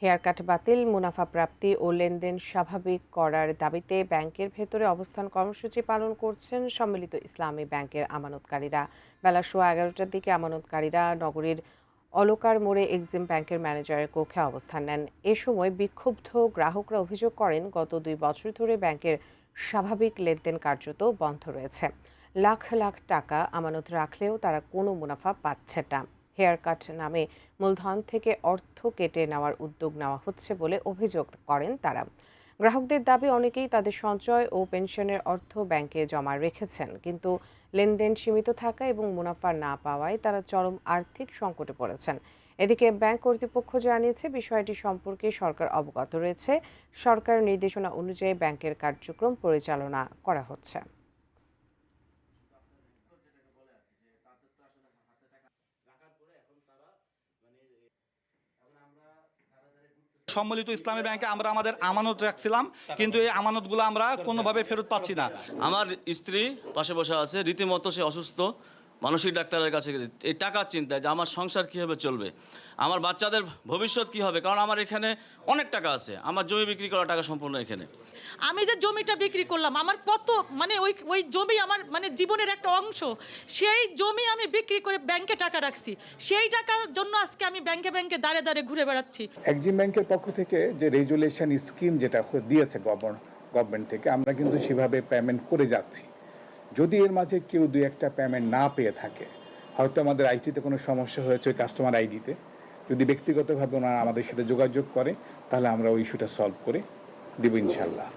Haircut বাতিল, মুনাফা প্রাপ্তি ও লেনদেন স্বাভাবিক করার দাবিতে ব্যাংকের ভেতরে অবস্থান কর্মসূচি পালন করছেন সম্মিলিত ইসলামী ব্যাংকের আমানতকারীরা। বেলা 11:15টার দিকে আমানতকারীরা নগরীর অলকার মোড়ে এক্সিম ব্যাংকের ম্যানেজারের কক্ষে অবস্থান নেন। এ সময় বিক্ষুব্ধ গ্রাহকরা অভিযোগ করেন, গত 2 বছর ধরে ব্যাংকের স্বাভাবিক লেনদেন কার্যত বন্ধ রয়েছে। লাখ লাখ টাকা আমানত রাখলেও তারা কোনো মুনাফা পাচ্ছে না। হেয়ারকাট নামে মূলধন থেকে অর্থ কেটে নেওয়ার উদ্যোগ নেওয়া হচ্ছে বলে অভিযোগ করেন তারা। গ্রাহকদের দাবি, অনেকেই তাদের সঞ্চয় ও পেনশনের অর্থ ব্যাংকে জমা রেখেছেন, কিন্তু লেনদেন সীমিত থাকা এবং মুনাফা না পাওয়ায় তারা চরম আর্থিক সংকটে পড়েছেন। এদিকে ব্যাংক কর্তৃপক্ষ জানিয়েছে, বিষয়টি সম্পর্কে সরকার অবগত রয়েছে। সরকারের নির্দেশনা অনুযায়ী ব্যাংকের কার্যক্রম পরিচালনা করা হচ্ছে। সম্মিলিত ইসলামী ব্যাংকে আমরা আমাদের আমানত রাখছিলাম, কিন্তু এই আমানতগুলো আমরা কোনোভাবে ফেরত পাচ্ছি না। আমার স্ত্রী পাশে বসে আছে, রীতিমতো সে অসুস্থ, মানসিক ডাক্তারের কাছে এই টাকার চিন্তায় যে আমার সংসার কীভাবে চলবে, আমার বাচ্চাদের ভবিষ্যৎ কী হবে, কারণ আমার এখানে অনেক টাকা আছে, আমার জমি বিক্রি করা টাকা সম্পূর্ণ এখানে। আমি যে জমিটা বিক্রি করলাম, আমার কত ওই জমি আমার জীবনের একটা অংশ। সেই জমি আমি বিক্রি করে ব্যাংকে টাকা রাখছি, সেই টাকার জন্য আজকে আমি ব্যাংকে ব্যাংকে দাঁড়ে দাঁড়ে ঘুরে বেড়াচ্ছি। এক্সিম ব্যাংকের পক্ষ থেকে যে রেজুলেশন স্কিম যেটা দিয়েছে গভর্নমেন্ট থেকে, আমরা কিন্তু সেভাবে পেমেন্ট করে যাচ্ছি। যদি এর মাঝে কেউ 2-1টা পেমেন্ট না পেয়ে থাকে, হয়তো আমাদের আইটিতে কোনো সমস্যা হয়েছে ওই কাস্টমার আইডিতে, যদি ব্যক্তিগতভাবে ওনারা আমাদের সাথে যোগাযোগ করে, তাহলে আমরা ওই ইস্যুটা সলভ করে দেব ইনশাল্লাহ।